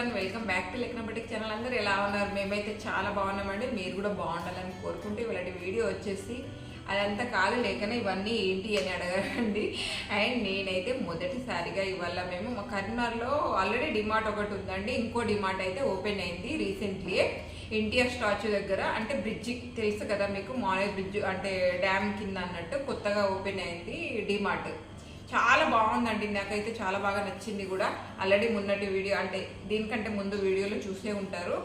Everyone, welcome back to లెక్నబటిక్ channel. అందరూ ఎలా ఉన్నారు? మేమైతే చాలా బాగున్నామండి. మీరు కూడా బాగుండాలని కోరుకుంటూ ఇలాంటి వీడియో వచ్చేసి అదంతా కాదు లేకనే ఇవన్నీ ఏంటి అని అడగండి. అండ్ నేనైతే మొదటిసారిగా ఇవాళ మేము మా కరీంనగర్లో ఆల్రెడీ డిమార్ట్ ఒకటి ఉందండి, ఇంకో డిమార్ట్ అయితే ఓపెన్ అయింది రీసెంట్లీ ఎన్టీఆర్ స్టాచ్యూ దగ్గర. అంటే బ్రిడ్జి తెలుసు కదా మీకు, మానేర్ బ్రిడ్జ్ అంటే డ్యామ్ కింద అన్నట్టు కొత్తగా ఓపెన్ అయింది డిమార్ట్. చాలా బాగుందండి, నాకైతే చాలా బాగా నచ్చింది కూడా. ఆల్రెడీ మొన్నటి వీడియో అంటే దీనికంటే ముందు వీడియోలో చూసే ఉంటారు,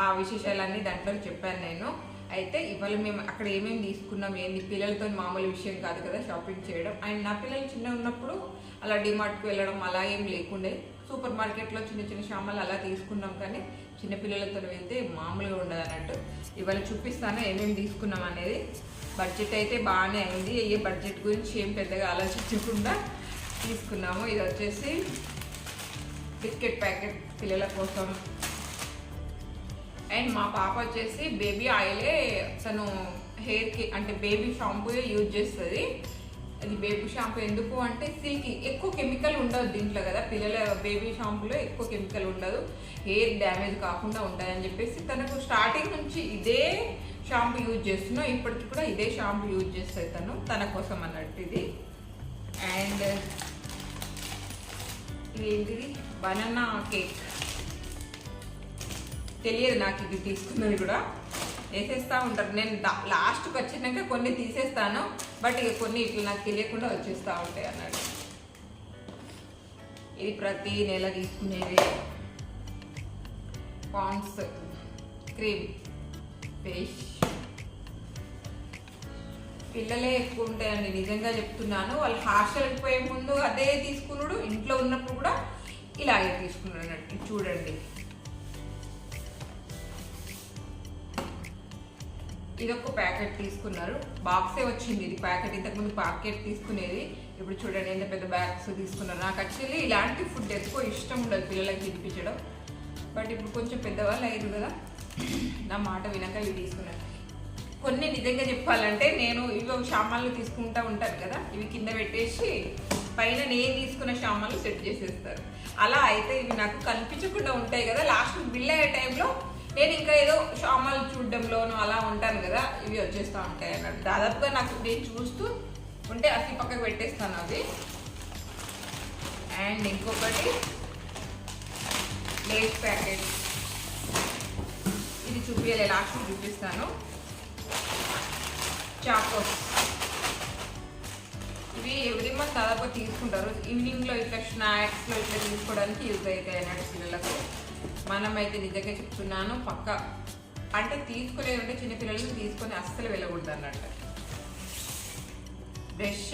ఆ విశేషాలన్నీ దాంట్లో చెప్పాను నేను. అయితే ఇవాళ మేము అక్కడ ఏమేమి తీసుకున్నాం ఏంది, పిల్లలతో మామూలు విషయం కాదు కదా షాపింగ్ చేయడం. అండ్ నా పిల్లలు చిన్న ఉన్నప్పుడు అలా డిమార్ట్కి వెళ్ళడం అలా ఏం లేకుండే, సూపర్ మార్కెట్లో చిన్న చిన్న సామాన్లు అలా తీసుకున్నాం, కానీ చిన్నపిల్లలతో వెళ్తే మామూలుగా ఉండదు అన్నట్టు. ఇవాళ చూపిస్తాను ఏమేమి తీసుకున్నాం అనేది. బడ్జెట్ అయితే బాగానే అయింది, ఏ బడ్జెట్ గురించి ఏం పెద్దగా ఆలోచించకుండా తీసుకున్నాము. ఇది వచ్చేసి బిస్కెట్ ప్యాకెట్ పిల్లల కోసం. అండ్ మా పాప వచ్చేసి బేబీ ఆయిలే, తను హెయిర్కి అంటే బేబీ షాంపూయే యూజ్ చేస్తుంది. అది బేబీ షాంపూ ఎందుకు అంటే సిల్కీ, ఎక్కువ కెమికల్ ఉండదు దీంట్లో కదా, పిల్లల బేబీ షాంపూలో ఎక్కువ కెమికల్ ఉండదు, హెయిర్ డ్యామేజ్ కాకుండా ఉంటాయని చెప్పేసి తనకు స్టార్టింగ్ నుంచి ఇదే షాంపూ యూజ్ చేస్తున్నా, ఇప్పటికి కూడా ఇదే షాంపూ యూజ్ చేస్తుంది తన కోసం అన్నట్టు ఇది. అండ్ ఇదేంటిది, బనానా కేక్. తెలియదు నాకు ఇది తీసుకున్నది కూడా, వేసేస్తూ ఉంటారు. నేను లాస్ట్కి వచ్చినాక కొన్ని తీసేస్తాను, బట్ ఇక కొన్ని ఇట్లా నాకు తెలియకుండా వచ్చేస్తూ ఉంటాయి అన్నట్టు. ఇది ప్రతి నెల తీసుకునేది. Pond's cream face. పిల్లలే ఎక్కువ ఉంటాయండి, నిజంగా చెప్తున్నాను. వాళ్ళు హాస్టల్కి పోయే ముందు అదే తీసుకున్నాడు, ఇంట్లో ఉన్నప్పుడు కూడా ఇలాగే తీసుకున్నాడు అన్నట్టు. చూడండి, ఇదొక ప్యాకెట్ తీసుకున్నారు, బాక్సే వచ్చింది ఇది ప్యాకెట్. ఇంతకుముందు ప్యాకెట్ తీసుకునేది, ఇప్పుడు చూడండి ఎంత పెద్ద బ్యాగ్స్ తీసుకున్నారు. నాకు యాక్చువల్లీ ఇలాంటి ఫుడ్ ఎక్కువ ఇష్టం ఉండదు పిల్లలకి తినిపించడం, బట్ ఇప్పుడు కొంచెం పెద్దవాళ్ళు అయ్యారు కదా, నా మాట వినక ఇవి తీసుకున్నాను. కొన్ని నిజంగా చెప్పాలంటే నేను ఇవి సామాన్లు తీసుకుంటూ ఉంటాను కదా, ఇవి కింద పెట్టేసి పైన నేను తీసుకున్న సామాన్లు సెట్ చేసేస్తారు. అలా అయితే ఇవి నాకు కనిపించకుండా ఉంటాయి కదా, లాస్ట్ బిల్ అయ్యే టైంలో నేను ఇంకా ఏదో సామాన్లు చూడడంలోనూ అలా ఉంటాను కదా, ఇవి వచ్చేస్తూ ఉంటాయి అన్నట్టు. దాదాపుగా నాకు నేను చూస్తూ ఉంటే అతి పక్కకు పెట్టేస్తాను అవి. అండ్ ఇంకొకటి లేస్ ప్యాకెట్, ఇది చూపించాలి, లాస్ట్ చూపిస్తాను. చాకోస్, ఇవి ఎవ్రీ మంత్ దాదాపు తీసుకుంటారు, ఈవినింగ్లో ఇట్లా స్నాక్స్లో ఇట్లా తీసుకోవడానికి యూజ్ అవుతాయి అన్నట్టు పిల్లలకు. మనమైతే నిజంగా చెప్తున్నాను, పక్క అంటే తీసుకునేది ఉంటే చిన్నపిల్లలు తీసుకొని అస్సలు వెళ్ళకూడదు అన్నట్టు. బ్రష్,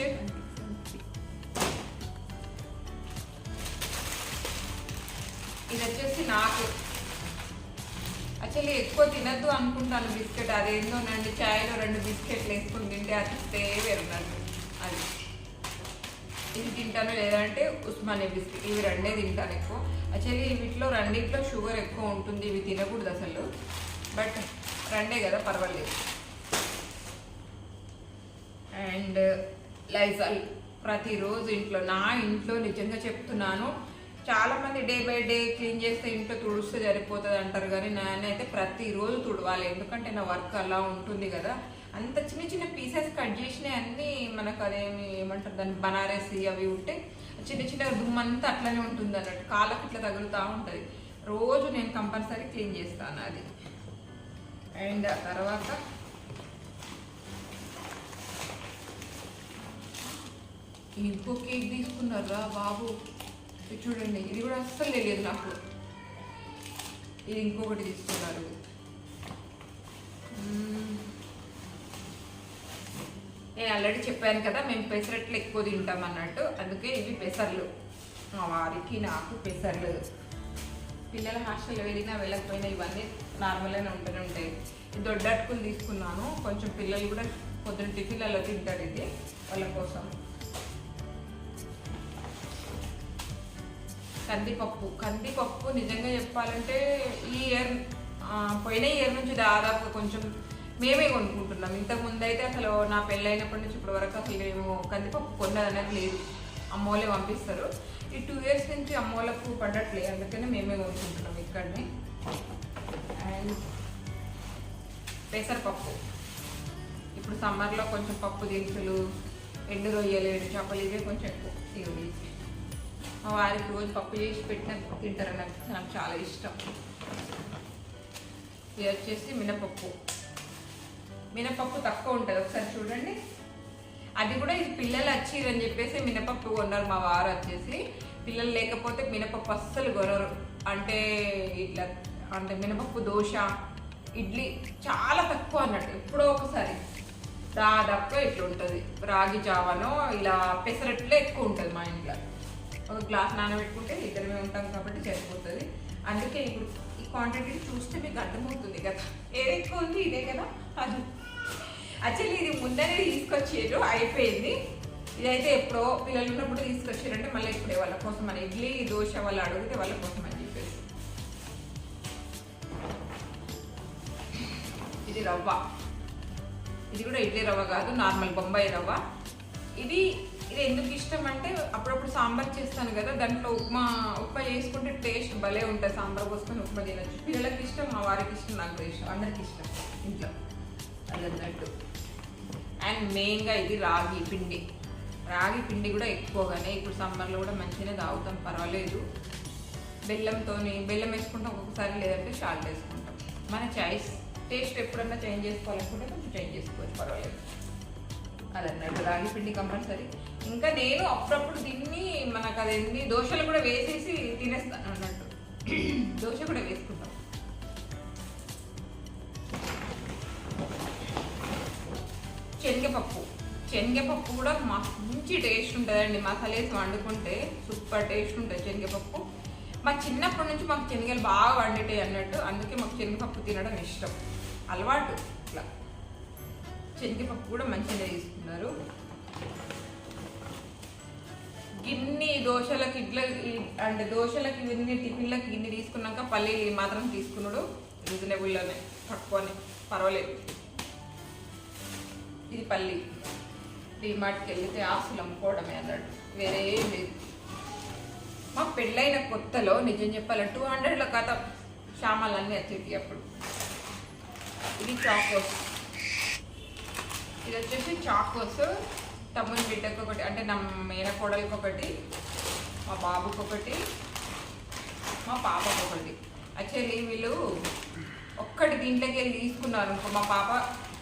ఇది వచ్చేసి నాకు యాక్చువల్లీ ఎక్కువ తినద్దు అనుకుంటాను బిస్కెట్, అదేందోనండి చాయ్లో 2 బిస్కెట్లు వేసుకుని తింటే అది వేరున్నట్టు. అది ఇది తింటాను, లేదంటే ఉస్మానియా బిస్కెట్, ఇవి 2 తింటాను ఎక్కువ. యాక్చువల్లీ వీటిలో 2 షుగర్ ఎక్కువ ఉంటుంది, ఇవి తినకూడదు అసలు, బట్ 2 కదా పర్వాలేదు. అండ్ లైజాల్ ప్రతిరోజు ఇంట్లో, నా ఇంట్లో నిజంగా చెప్తున్నాను, చాలామంది డే బై డే క్లీన్ చేస్తే ఇంట్లో తుడుస్తే సరిపోతుంది అంటారు, కానీ నేనైతే ప్రతిరోజు తుడవాలి, ఎందుకంటే నా వర్క్ అలా ఉంటుంది కదా. అంత చిన్న చిన్న పీసెస్ కట్ చేసినవి అన్నీ మనకు అదేమి ఏమంటారు దాన్ని, బనారసి అవి ఉంటే చిన్న చిన్న దుమ్మంతా అట్లనే ఉంటుంది అన్నట్టు, కాళ్ళకి ఇట్లా తగులుతూ ఉంటుంది. రోజు నేను కంపల్సరీ క్లీన్ చేస్తాను అది. అండ్ ఆ తర్వాత ఇంకో కేక్ తీసుకున్నారా బాబు, ఇది చూడండి, ఇది కూడా అస్సలు తెలియదు నాకు. ఇది ఇంకొకటి తీసుకున్నారు. నేను ఆల్రెడీ చెప్పాను కదా మేము పెసరట్లు ఎక్కువ తింటాం అన్నట్టు, అందుకే ఇవి పెసర్లు. మా వారికి నాకు పెసర్లు. పిల్లల హాస్టల్లో వెళ్ళకపోయినా ఇవన్నీ నార్మల్గానే ఉంటూనే ఉంటాయి. దొడ్డ అటుకులు తీసుకున్నాను, కొంచెం పిల్లలు కూడా పొద్దున్న టిఫిన్లలో తింటారు, ఇది వాళ్ళ కోసం. కందిపప్పు నిజంగా చెప్పాలంటే ఈ ఇయర్ పోయిన ఇయర్ నుంచి దాదాపు కొంచెం మేమే కొనుక్కుంటున్నాం. ఇంతకుముందు అయితే అసలు నా పెళ్ళైనప్పటి నుంచి ఇప్పటి వరకు అసలు మేము కందిపప్పు కొన్నది అనేది లేదు, అమ్మోళ్ళే పంపిస్తారు. ఈ 2 years నుంచి అమ్మోళ్ళకు పడట్లేదు, అందుకని మేమే కొనుక్కుంటున్నాం ఇక్కడనే. అండ్ పెసరపప్పు, ఇప్పుడు సమ్మర్లో కొంచెం పప్పు దినుసులు, ఎండు రొయ్యలు, ఎండు చేపలు ఇవే కొంచెం ఎక్కువ. ఇవి మా వారికి రోజు పప్పు చేసి పెట్టిన తింటారు, నాకు చాలా ఇష్టం. ఇది వచ్చేసి మినపప్పు తక్కువ ఉంటుంది, ఒకసారి చూడండి. అది కూడా ఇది పిల్లలు వచ్చిరని చెప్పేసి మినపప్పు కొన్నారు మా వారు వచ్చేసి. పిల్లలు లేకపోతే మినపప్పు అస్సలు కొనరు. అంటే ఇట్లా అంటే మినపప్పు దోశ, ఇడ్లీ చాలా తక్కువ అన్నట్టు, ఎప్పుడో ఒకసారి దాదాపుగా ఇట్లా ఉంటుంది. రాగి జావనో ఇలా పెసరట్లే ఎక్కువ ఉంటుంది మా ఇంట్లో. ఒక గ్లాస్ నానబెట్టుకుంటే ఇద్దరమే ఉంటాం కాబట్టి సరిపోతుంది. అందుకే ఇప్పుడు ఈ క్వాంటిటీ చూస్తే మీకు అర్థమవుతుంది కదా, ఏది ఎక్కువ ఉంది ఇదే కదా. అది యాక్చువల్లీ ఇది ముందరే తీసుకొచ్చారు, అయిపోయింది. ఇదైతే ఎప్పుడో పిల్లలు ఉన్నప్పుడు తీసుకొచ్చారంటే మళ్ళీ ఇప్పుడే వాళ్ళ కోసం అని ఇడ్లీ దోశ వాళ్ళు అడిగితే వాళ్ళ కోసం అని చెప్పేసి. ఇది రవ్వ, ఇది కూడా ఇడ్లీ రవ్వ కాదు, నార్మల్ బొంబాయి రవ్వ. ఇది ఎందుకు ఇష్టం అంటే అప్పుడప్పుడు సాంబార్ చేస్తాను కదా, దాంట్లో ఉప్మా చేసుకుంటే టేస్ట్ భలే ఉంటుంది. సాంబార్ పోసుకొని ఉప్మా తినచ్చు. పిల్లలకి ఇష్టం, మా వారికి ఇష్టం, నాకు కూడా ఇష్టం, అందరికి ఇష్టం ఇంట్లో అది అన్నట్టు. అండ్ మెయిన్గా ఇది రాగి పిండి కూడా ఎక్కువగానే ఇప్పుడు సమ్మర్లో కూడా మంచిగానే తాగుతాం, పర్వాలేదు. బెల్లం వేసుకుంటాం ఒక్కొక్కసారి, లేదంటే సాల్ట్ వేసుకుంటాం. మన చాయిస్. టేస్ట్ ఎప్పుడన్నా చేంజ్ చేసుకోవాలనుకుంటే కొంచెం చేంజ్ చేసుకోవచ్చు, పర్వాలేదు. అదన్నట్టు రాగి పిండి కంపల్సరీ. ఇంకా నేను అప్పుడప్పుడు దీన్ని మనకు అదేంటి దోశలు కూడా వేసేసి తినేస్తాను అన్నట్టు. దోశ కూడా వేసుకుంటాం. శనగపప్పు కూడా మంచి టేస్ట్ ఉంటుందండి. మసాలా వేసి వండుకుంటే సూపర్ టేస్ట్ ఉంటుంది శనగపప్పు. మా చిన్నప్పటి నుంచి మాకు శనగలు బాగా వండేటాయి అన్నట్టు, అందుకే మాకు శనగపప్పు తినడం ఇష్టం, అలవాటు. ఇట్లా శనగపప్పు కూడా మంచిగా తీసుకున్నారు. గిన్ని దోశలకి అంటే దోశలకి ఇన్ని టిఫిన్లకి గిన్ని తీసుకున్నాక పల్లీలు మాత్రం తీసుకున్నాడు రీజనబుల్లోనే, తక్కువనే, పర్వాలేదు. ఇది పల్లి డిమార్ట్కి వెళ్తే ఆస్తులు అమ్ముకోవడమే అన్నాడు, వేరే ఏం లేదు. మా పెళ్ళైన కొత్తలో నిజం చెప్పాలంటే 200లో కథ సామాన్లన్నీ వచ్చేటి అప్పుడు. ఇది చాకోస్, ఇది వచ్చేసి చాకోస్. తమ్ముని బిడ్డకు ఒకటి, అంటే నా మేనకోడలికి ఒకటి, మా బాబుకి ఒకటి, మా పాపకు ఒకటి. యాక్చువల్లీ వీళ్ళు ఒక్కటి దీంట్లోకి వెళ్ళి తీసుకున్నారు అనుకో, మా పాప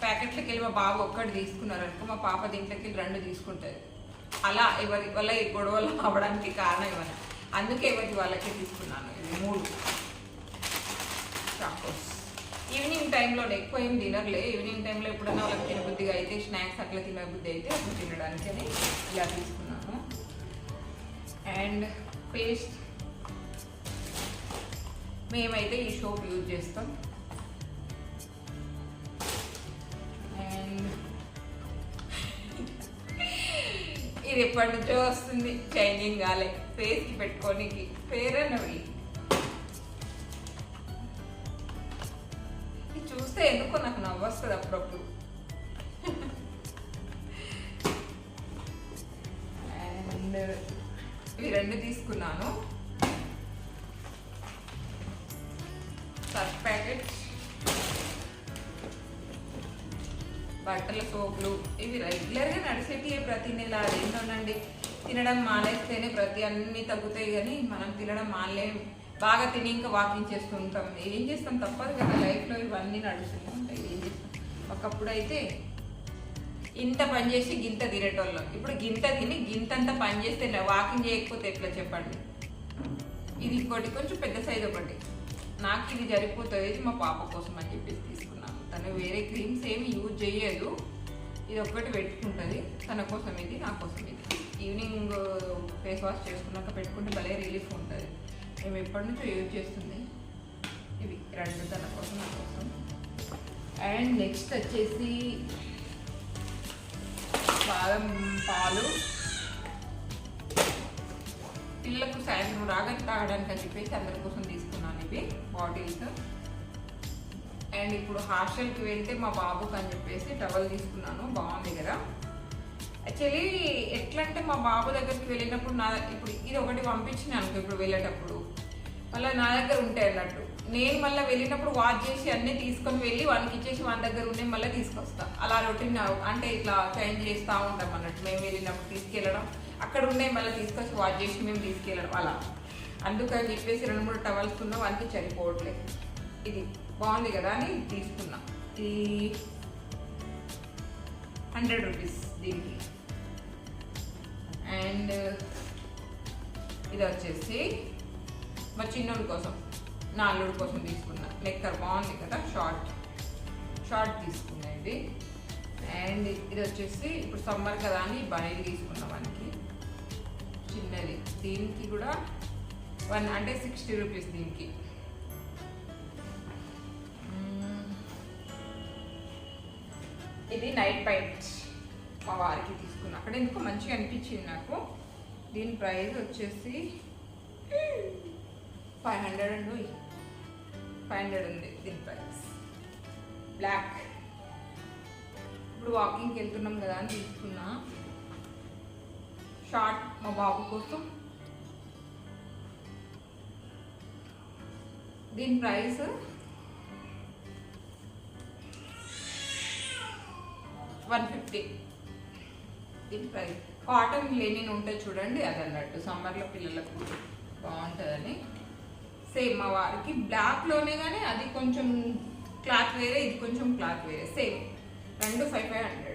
ప్యాకెట్లోకి వెళ్ళి మా బాబు ఒక్కటి తీసుకున్నారు అనుకో, మా పాప దీంట్లోకి వెళ్ళి 2 తీసుకుంటుంది. అలా ఎవరి వల్ల ఈ గొడవలు అవ్వడానికి కారణం ఇవ్వను, అందుకే ఎవరికి వాళ్ళకే తీసుకున్నాను. ఇది 3 చాకోస్. ఈవినింగ్ టైంలో ఎక్కువ ఏం తినర్లే, ఈవినింగ్ టైంలో ఎప్పుడైనా వాళ్ళకి తినబుద్దిగా అయితే, స్నాక్స్ అట్లా తినబుద్ధి అయితే అప్పుడు తినడానికి అని ఇలా తీసుకున్నాను. అండ్ పేస్ట్, మేమైతే ఈ సోప్ యూజ్ చేస్తాం. అండ్ ఇది ఎప్పటి నుంచో వస్తుంది, చేంజింగ్ కాలే. ఫేస్కి పెట్టుకోనికి ఫేర్ అండ్ లవ్లీ. చూస్తే ఎందుకో నాకు నవ్వు వస్తుంది అప్పుడప్పుడు. అండ్ ఇవి 2 తీసుకున్నాను. సర్ఫ్ ప్యాకెట్, బట్టల సోపులు, ఇవి రెగ్యులర్గా నడిచేటివి ప్రతి నెల. అదేంటోనండి, తినడం మానేస్తేనే ప్రతి అన్నీ తగ్గుతాయి, కానీ మనం తినడం మానలేం. బాగా తిని ఇంకా వాకింగ్ చేస్తూ ఉంటాం, ఏం చేస్తాం, తప్పదు కదా, లైఫ్లో ఇవన్నీ నడుస్తూనే ఉంటాయి. ఏం చేస్తాం. ఒకప్పుడు అయితే ఇంత పని చేసి గింత తినేటోళ్ళం, ఇప్పుడు గింత తిని గింతంత పని చేస్తే వాకింగ్ చేయకపోతే ఎట్లా చెప్పండి. ఇది ఇంకోటి కొంచెం పెద్ద సైజ్ ఒకటి, నాకు ఇది సరిపోతుంది. ఇది మా పాప కోసం అని చెప్పేసి తీసుకున్నాను. తను వేరే క్రీమ్స్ ఏమి యూజ్ చేయదు, ఇది ఒక్కటి పెట్టుకుంటుంది తన కోసం, ఇది నా కోసం. ఇది ఈవినింగ్ ఫేస్ వాష్ చేసుకున్నాక పెట్టుకుంటే భలే రిలీఫ్ ఉంటుంది. మేము ఎప్పటి నుంచో యూజ్ చేస్తుంది. ఇవి 2 తన కోసం, నా కోసం. అండ్ నెక్స్ట్ వచ్చేసి బాదం పాలు, పిల్లలకు సాయంత్రం రాగానే తాగడానికి అని చెప్పేసి అందరి కోసం తీసుకున్నాను ఇవి బాటిల్స్. అండ్ ఇప్పుడు హాస్టల్కి వెళ్తే మా బాబుకి అని చెప్పేసి టవల్ తీసుకున్నాను, బాగుంది కదా. యాక్చువల్లీ ఎట్లా అంటే మా బాబు దగ్గరికి వెళ్ళినప్పుడు ఇప్పుడు ఇది ఒకటి పంపించిన అనుకో ఇప్పుడు వెళ్ళేటప్పుడు మళ్ళీ నా దగ్గర ఉంటాయి అన్నట్టు. నేను మళ్ళీ వెళ్ళినప్పుడు వాచ్ చేసి అన్నీ తీసుకొని వెళ్ళి వానికి ఇచ్చేసి మన దగ్గర ఉండే మళ్ళీ తీసుకొస్తా. అలా రొటీన్ అంటే ఇట్లా చేంజ్ చేస్తూ ఉంటాం అన్నట్టు. మేము వెళ్ళినప్పుడు తీసుకెళ్ళడం, అక్కడ ఉండే మళ్ళీ తీసుకొచ్చి వాచ్ చేసి మేము తీసుకెళ్ళడం అలా. అందుకని చెప్పేసి 2-3 టవల్స్ ఉన్నా వానికి సరిపోవట్లేదు. ఇది బాగుంది కదా అని తీసుకున్నా. ఇది 100 రూపీస్ దీనికి. అండ్ ఇది వచ్చేసి మా చిన్నోడి కోసం, నా అల్లుడి కోసం తీసుకున్నా. నెక్కర్ బాగుంది కదా, షార్ట్ తీసుకున్నా ఇది. అండ్ ఇది వచ్చేసి ఇప్పుడు సమ్మర్ కదా అని బనీలు తీసుకున్నా వానికి చిన్నది. దీనికి కూడా 60 రూపీస్ దీనికి. ఇది నైట్ ప్యాంట్ మా వారికి తీసుకున్నా. అక్కడ ఎందుకో మంచిగా అనిపించింది నాకు. దీని ప్రైస్ వచ్చేసి 500 అండి. 500 ఉంది దీని ప్రైస్. బ్లాక్. ఇప్పుడు వాకింగ్కి వెళ్తున్నాం కదా అని తీసుకున్నా. షార్ట్ మా బాబు కోసం. దీని ప్రైస్ 150. దీని ప్రైస్ కాటన్ లెనిన్ ఉంటుంది చూడండి, అది అన్నట్టు సమ్మర్లో పిల్లలకు బాగుంటుందని. సేమ్ మా వారికి బ్లాక్లోనే, కానీ అది కొంచెం క్లాత్ వేరే, ఇది కొంచెం క్లాత్ వేరే. సేమ్ 2 500.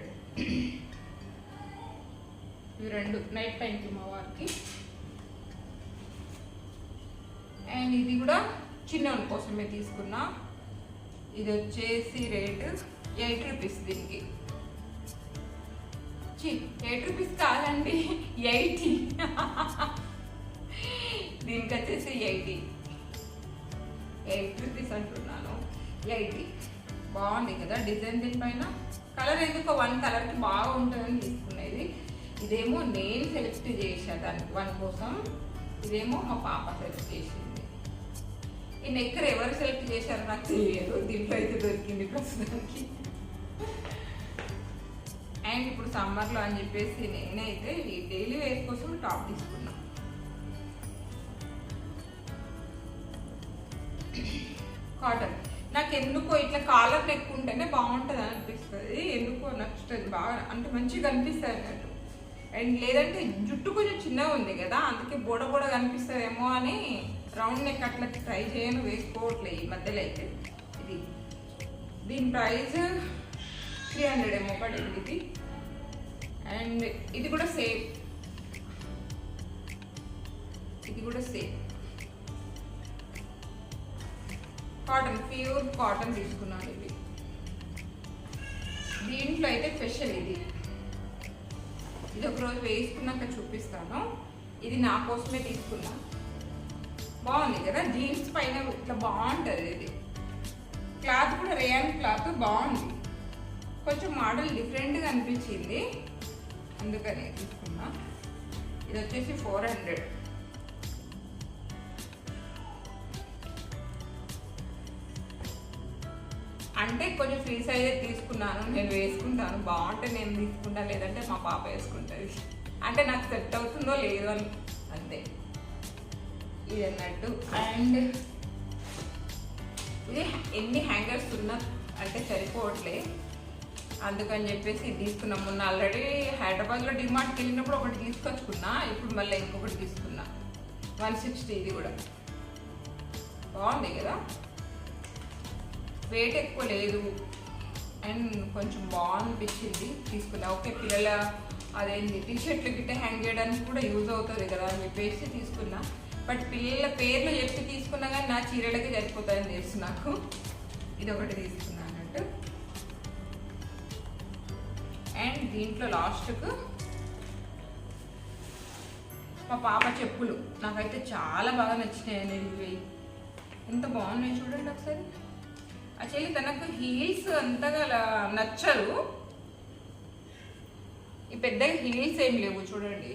ఇవి 2 నైట్ టైంకి మా వారికి. అండ్ ఇది కూడా చిన్నోని కోసమే తీసుకున్నా. ఇది వచ్చేసి రేటు 8 రూపీస్ దీనికి. 8 రూపీస్ కాదండి, 80. దీనికి వచ్చేసి 8 రూపీస్ అంటున్నాను. 80 బాగుంది కదా డిజైన్. దీనిపైన కలర్ ఎందుకో 1 కలర్కి బాగా ఉంటుందని తీసుకునేది. ఇదేమో నేను సెలెక్ట్ చేశాను దానికి 1 కోసం, ఇదేమో మా పాప సెలెక్ట్ చేసింది. ఈ నెక్కర్ ఎవరు సెలెక్ట్ చేశారో నాకు తెలియదు, దీంట్లో అయితే దొరికింది ప్రస్తుతానికి. అండ్ ఇప్పుడు సమ్మర్లో అని చెప్పేసి నేనైతే ఈ డైలీ వేర్ కోసం టాప్ తీసుకున్నా. కాటన్. నాకు ఎందుకో ఇట్లా కాలర్ నెక్ ఉంటేనే బాగుంటుంది అనిపిస్తుంది, ఎందుకో నచ్చుతుంది బాగా, అంటే మంచిగా కనిపిస్తుంది అన్నట్టు. అండ్ లేదంటే జుట్టు కొంచెం చిన్నగా ఉంది కదా, అందుకే బోడ కనిపిస్తుందేమో అని రౌండ్ నెక్ అట్లా ట్రై చేయను, వేసుకోవట్లేదు ఈ మధ్యలో అయితే. ఇది దీని ప్రైస్ 300 ఏమో పడింది ఇది. అండ్ ఇది కూడా సేమ్, కాటన్, ప్యూర్ కాటన్ తీసుకున్నాను ఇది. దీంట్లో అయితే స్పెషల్ ఇది ఒకరోజు వేసుకున్నాక చూపిస్తాను. ఇది నా కోసమే తీసుకున్నా. బాగుంది కదా, జీన్స్ పైన ఇట్లా బాగుంటుంది. ఇది క్లాత్ కూడా రేయాన్ క్లాత్ బాగుంది, కొంచెం మోడల్ డిఫరెంట్గా అనిపించింది, అందుకని తీసుకున్నా. ఇది వచ్చేసి 400. అంటే కొంచెం ఫ్రీ సైజే తీసుకున్నాను, నేను వేసుకుంటాను, బాగుంటే నేను తీసుకుంటాను, లేదంటే మా పాప వేసుకుంటుంది. అంటే నాకు సెట్ అవుతుందో లేదో అని అంతే ఇది అన్నట్టు. అండ్ ఇది ఎన్ని హ్యాంగర్స్ ఉన్నా అంటే సరిపోవట్లే, అందుకని చెప్పేసి ఇది తీసుకున్నాం. మొన్న ఆల్రెడీ హైదరాబాద్లో డిమార్ట్కి వెళ్ళినప్పుడు ఒకటి తీసుకొచ్చుకున్నా, ఇప్పుడు మళ్ళీ ఇంకొకటి తీసుకున్నా. 160. ఇది కూడా బాగుంది కదా, వెయిట్ ఎక్కువ లేదు అండ్ కొంచెం బాగుంది తీసుకున్నా. ఓకే, పిల్లల అదేంటి టీషర్ట్లు గిట్ట హ్యాంగ్ చేయడానికి కూడా యూజ్ అవుతుంది కదా అని చెప్పేసి తీసుకున్నా. బట్ పిల్లల పేర్లు చెప్పి తీసుకున్నా కానీ నా చీరలకి సరిపోతాయని తెలుసు నాకు. ఇది ఒకటి తీసుకున్నా అన్నట్టు. అండ్ దీంట్లో లాస్ట్కు మా పాప చెప్పులు నాకైతే చాలా బాగా నచ్చినాయి అనేది. ఎంత బాగున్నాయి చూడండి ఒకసారి. యాక్చువల్లీ తనకు హీల్స్ అంతగా నచ్చరు, ఈ పెద్ద హీల్స్ ఏం లేవు చూడండి.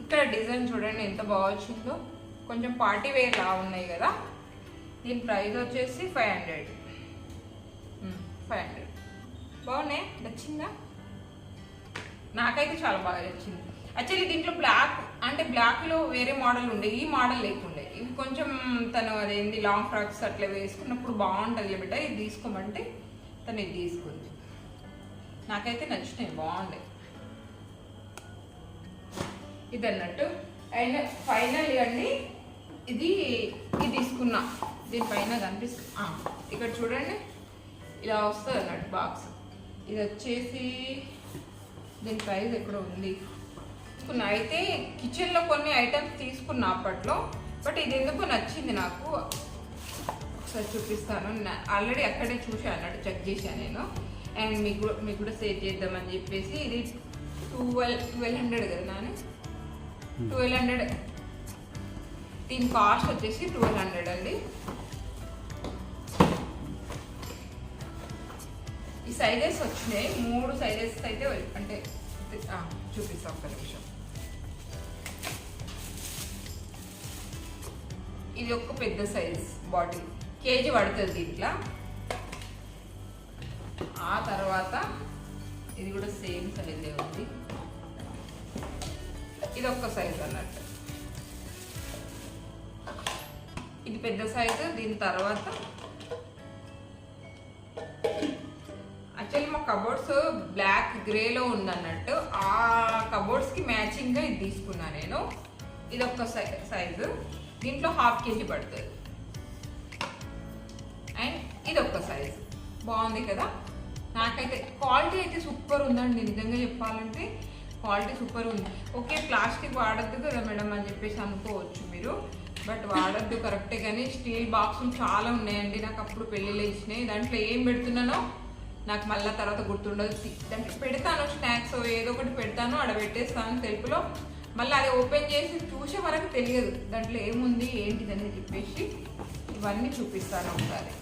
ఇక్కడ డిజైన్ చూడండి ఎంత బాగా వచ్చిందో, కొంచెం పార్టీ వేర్ లా ఉన్నాయి కదా. దీని ప్రైస్ వచ్చేసి 500. బాగున్నాయి, నచ్చిందా? నాకైతే చాలా బాగా నచ్చింది. యాక్చువల్లీ దీంట్లో బ్లాక్ అంటే బ్లాక్లో వేరే మోడల్ ఉండే, ఈ మోడల్ లేకుండే. ఇవి కొంచెం తను అదేంటి లాంగ్ ఫ్రాక్స్ అట్లా వేసుకున్నప్పుడు బాగుంటుంది బిడ్డ, ఇది తీసుకోమంటే తను ఇది తీసుకుంది. నాకైతే నచ్చినాయి, బాగుండే ఇది అన్నట్టు. అండ్ ఫైనల్ అండి ఇది తీసుకున్నా. దీనిపైన కనిపిస్తుంది, ఇక్కడ చూడండి ఇలా వస్తుంది అన్నట్టు బాక్స్. ఇది వచ్చేసి దీని ప్రైస్ ఎక్కడ ఉంది తీసుకున్నా. అయితే కిచెన్లో కొన్ని ఐటమ్స్ తీసుకున్నా అప్పట్లో, బట్ ఇది ఎందుకు నచ్చింది నాకు, ఒకసారి చూపిస్తాను. ఆల్రెడీ అక్కడే చూసాను అన్నట్టు, చెక్ చేశాను నేను. అండ్ మీకు కూడా సేవ్ చేద్దామని చెప్పేసి ఇది 1200 కదా నాని, 1200. దీని కాస్ట్ వచ్చేసి 1200 అండి. ఈ సైజెస్ వచ్చినాయి, 3 సైజెస్ అయితే అంటే చూపిస్తా ఒక్క నిమిషం. ఇది ఒక పెద్ద సైజ్ బాటిల్, కేజీ పడుతుంది దీంట్లో. ఆ తర్వాత ఇది కూడా సేమ్ సైజే ఉంది, ఇది ఒక్క సైజ్ అన్నట్టు. ఇది పెద్ద సైజు. దీని తర్వాత యాక్చువల్లీ మా కబోర్డ్స్ బ్లాక్ గ్రేలో ఉందన్నట్టు, ఆ కబోర్డ్స్కి మ్యాచింగ్గా ఇది తీసుకున్నా నేను. ఇది ఒక్క సైజు, దీంట్లో 1/2 kg పడుతుంది. అండ్ ఇది ఒక్క సైజు, బాగుంది కదా. నాకైతే క్వాలిటీ అయితే సూపర్ ఉందండి, నిజంగా చెప్పాలంటే క్వాలిటీ సూపర్ ఉంది. ఓకే ప్లాస్టిక్ వాడద్దు కదా మేడం అని చెప్పేసి అనుకోవచ్చు మీరు, బట్ వాడద్దు కరెక్టే, కానీ స్టీల్ బాక్సులు చాలా ఉన్నాయండి నాకు. అప్పుడు పెళ్ళిళ్ళు ఇచ్చినాయి, దాంట్లో ఏం పెడుతున్నానో నాకు మళ్ళీ తర్వాత గుర్తుండదు. దాంట్లో పెడతాను స్నాక్స్ ఏదో ఒకటి పెడతాను, ఆడ పెట్టేస్తాను తెలుపులో. మళ్ళీ అది ఓపెన్ చేసి చూసే వరకు తెలియదు దాంట్లో ఏముంది ఏంటిదని చెప్పేసి. ఇవన్నీ చూపిస్తాను ఒకసారి.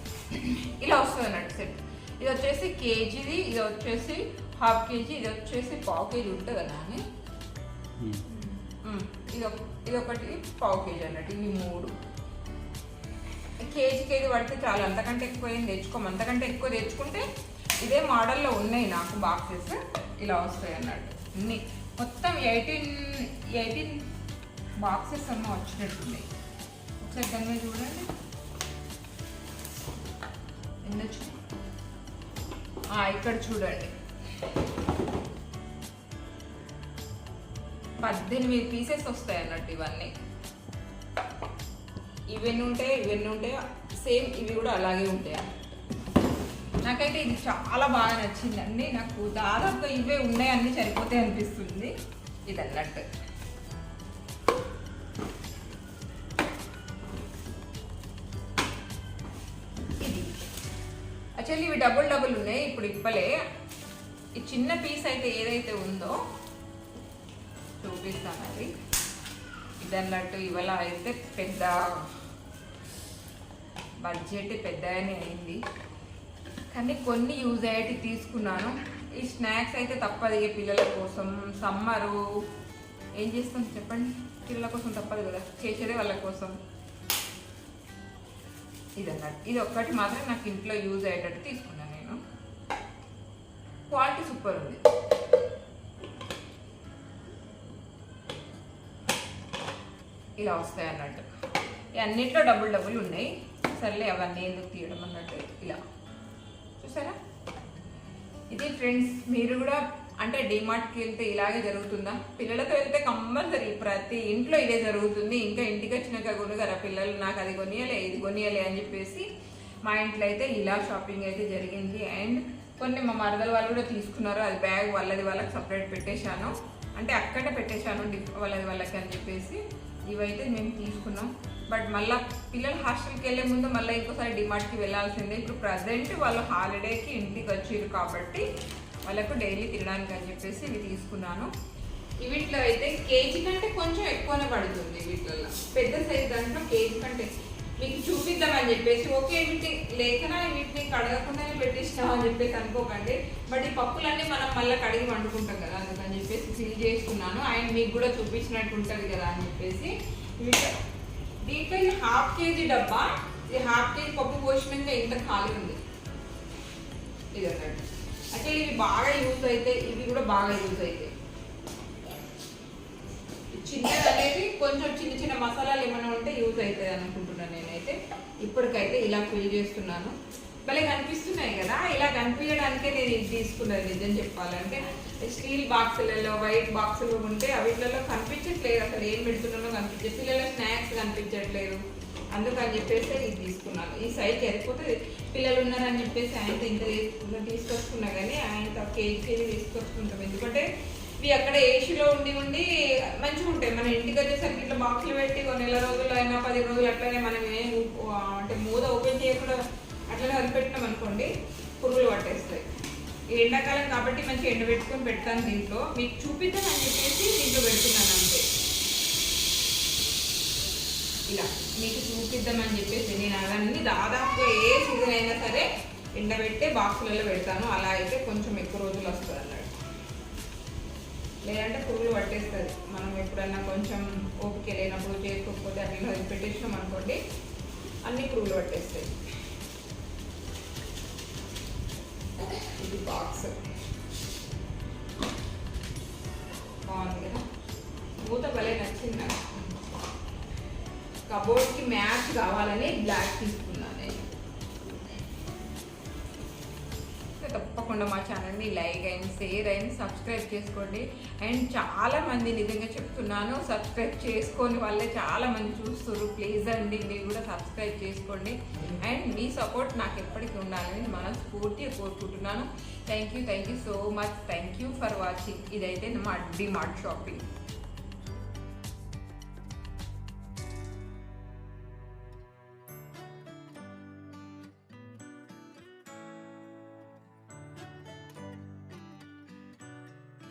ఇలా వస్తుంది అన్నట్టు సెట్. ఇది వచ్చేసి కేజీది, ఇది వచ్చేసి 1/2 kg, ఇది వచ్చేసి 1/4 kg ఉంటుంది కదా అని. ఇది ఒకటి 1/4 kg అన్నట్టు. ఇవి 3 కేజీ పడితే చాలు, అంతకంటే ఎక్కువ ఏం తెచ్చుకోము. అంతకంటే ఎక్కువ తెచ్చుకుంటే ఇదే మోడల్లో ఉన్నాయి నాకు బాక్సెస్, ఇలా వస్తాయి అన్నట్టు. అన్ని మొత్తం 18 బాక్సెస్ అమ్మ వచ్చినట్టున్నాయి. ఒకసారి దాని మీద చూడండి ఎన్ని వచ్చి, ఇక్కడ చూడండి 18 పీసెస్ వస్తాయి అన్నట్టు. ఇవన్నీ ఉంటాయి సేమ్, ఇవి కూడా అలాగే ఉంటాయి అన్నట్టు. నాకైతే ఇది చాలా బాగా నచ్చిందండి. నాకు దాదాపుగా ఇవే ఉన్నాయి, అన్నీ సరిపోతాయి అనిపిస్తుంది ఇది అన్నట్టు. ఇది యాక్చువల్లీ ఇవి డబుల్ ఉన్నాయి, ఇప్పుడు ఇప్పలే. ఈ చిన్న పీస్ అయితే ఏదైతే ఉందో చూపిస్తాను అది. ఇది అన్నట్టు ఇవాళ అయితే పెద్ద బడ్జెట్ పెద్దగానే అయింది, కానీ కొన్ని యూజ్ అయ్యేటి తీసుకున్నాను. ఈ స్నాక్స్ అయితే తప్పదు ఇక పిల్లల కోసం. సమ్మరు ఏం చేస్తాం చెప్పండి, పిల్లల కోసం తప్పదు కదా, చేసేదే వాళ్ళ కోసం. ఇది అన్నట్టు ఇది ఒక్కటి మాత్రం నాకు ఇంట్లో యూజ్ అయ్యేటట్టు తీసుకున్నాను నేను. క్వాలిటీ సూపర్ ఉంది. ఇలా వస్తాయి అన్నట్టు. అన్నిట్లో డబుల్ ఉన్నాయి. సర్లే అవన్నీ ఎందుకు తీయడం అన్నట్టు ఇలా చూసారా. ఇది ఫ్రెండ్స్, మీరు కూడా అంటే డిమార్ట్కి వెళ్తే ఇలాగే జరుగుతుందా? పిల్లలతో వెళ్తే కంపల్సరీ ప్రతి ఇంట్లో ఇదే జరుగుతుంది. ఇంకా ఇంటికి వచ్చినాక కొనుగరా పిల్లలు, నాకు అది కొనియలే ఇది కొనియలే అని చెప్పేసి మా ఇంట్లో అయితే ఇలా షాపింగ్ అయితే జరిగింది. అండ్ కొన్ని మా మరదల వాళ్ళు కూడా తీసుకున్నారు. అది బ్యాగ్ వాళ్ళకి సపరేట్ పెట్టేశాను, అంటే అక్కడే పెట్టేశాను వాళ్ళకి అని చెప్పేసి. ఇవైతే మేము తీసుకున్నాం. బట్ మళ్ళీ పిల్లలు హాస్టల్కి వెళ్ళే ముందు మళ్ళీ ఇంకోసారి డిమార్ట్కి వెళ్ళాల్సిందే. ఇప్పుడు ప్రజెంట్ వాళ్ళు హాలిడేకి ఇంటికి వచ్చారు కాబట్టి వాళ్ళకు డైలీ తినడానికి అని చెప్పేసి ఇవి తీసుకున్నాను. వీటిలో అయితే కేజీ కంటే కొంచెం ఎక్కువనే పడుతుంది. వీటిల్లో పెద్ద సైజ్ దాంట్లో కేజీ కంటే మీకు చూపిద్దామని చెప్పేసి. ఓకే వీటిని లేకనా వీటిని కడగకుండానే పెట్టిస్తాం అని చెప్పేసి అనుకోకండి. బట్ ఈ పప్పులన్నీ మనం మళ్ళీ కడిగి వండుకుంటాం కదా, అందుకని చెప్పేసి ఫిల్ చేసుకున్నాను. అండ్ మీకు కూడా చూపించినట్టు ఉంటుంది కదా అని చెప్పేసి. దీంట్లో ఇది 1/2 kg డబ్బా. ఇది 1/2 kg పప్పు పోషణంగా ఇంత ఖాళీ ఉంది. ఇది అన్నట్టు యాక్చువల్లీ ఇవి బాగా యూజ్ అయితే, ఇవి కూడా బాగా యూజ్ అవుతాయి. చిన్నది అనేది కొంచెం చిన్న చిన్న మసాలాలు ఏమైనా ఉంటే యూజ్ అవుతుంది అనుకుంటున్నాను నేనైతే. ఇప్పటికైతే ఇలా ఫిల్ చేస్తున్నాను. భలే కనిపిస్తున్నాయి కదా, ఇలా కనిపించడానికే నేను ఇది తీసుకున్నది. నిజం చెప్పాలంటే స్టీల్ బాక్సులలో వైట్ బాక్సులు ఉంటే అవిట్లలో కనిపించట్లేదు, అసలు ఏం పెడుతున్నానో కనిపించే, పిల్లల స్నాక్స్ కనిపించట్లేదు. అందుకని చెప్పేసి ఇది తీసుకున్నాను. ఈ సైజ్ సరిపోతుంది, పిల్లలు ఉన్నారని చెప్పేసి ఆయనతో ఇంత తీసుకొచ్చుకున్నా కానీ ఆయనతో కేజీ తీసుకొచ్చుకుంటాం. ఎందుకంటే ఇవి అక్కడ ఏసీలో ఉండి మంచిగా ఉంటాయి. మన ఇంటికి వచ్చేసరికి ఇట్లా బాక్సులు పెట్టి ఒక నెల రోజులు అయినా 10 రోజులు అట్లనే మనం అంటే మూత ఓపెన్ చేయకుండా అట్లనే వదిలిపెట్టినాం అనుకోండి, పురుగులు పట్టేస్తాయి. ఎండాకాలం కాబట్టి మంచి ఎండబెట్టుకొని పెడతాను. దీంట్లో మీకు చూపిద్దామని చెప్పేసి దీంట్లో పెడుతున్నాను అంతే. ఇలా మీకు చూపిద్దామని చెప్పేసి నేను అవన్నీ దాదాపుగా ఏ సీజన్ అయినా సరే ఎండబెట్టే బాక్సులలో పెడతాను. అలా అయితే కొంచెం ఎక్కువ రోజులు వస్తుంది అన్నట్టు, లేదంటే పురుగులు పట్టేస్తుంది. మనం ఎప్పుడన్నా కొంచెం ఓపిక లేనప్పుడు చేసుకోకపోతే అట్లా వదిలిపెట్టేసినాం అనుకోండి, అన్ని పురుగులు పట్టేస్తాయి. ఇది బాక్స్ బాగుంది కదా, మూత భలే నచ్చింది నాకు. కబోర్డ్కి మ్యాచ్ కావాలని బ్లాక్ తీసుకున్నాను నేను. తప్పకుండా మా ఛానల్ని like and share and subscribe చేసుకోండి. అండ్ చాలామంది నిజంగా చెప్తున్నాను, సబ్స్క్రైబ్ చేసుకొని వాళ్ళే చాలామంది చూస్తారు. ప్లీజ్ అండి మీరు కూడా సబ్స్క్రైబ్ చేసుకోండి. అండ్ మీ సపోర్ట్ నాకు ఎప్పటికీ ఉండాలని మనస్ఫూర్తిగా కోరుకుంటున్నాను. Thank you so much. Thank you for watching. ఇదైతే మా డిమార్ట్ షాపింగ్.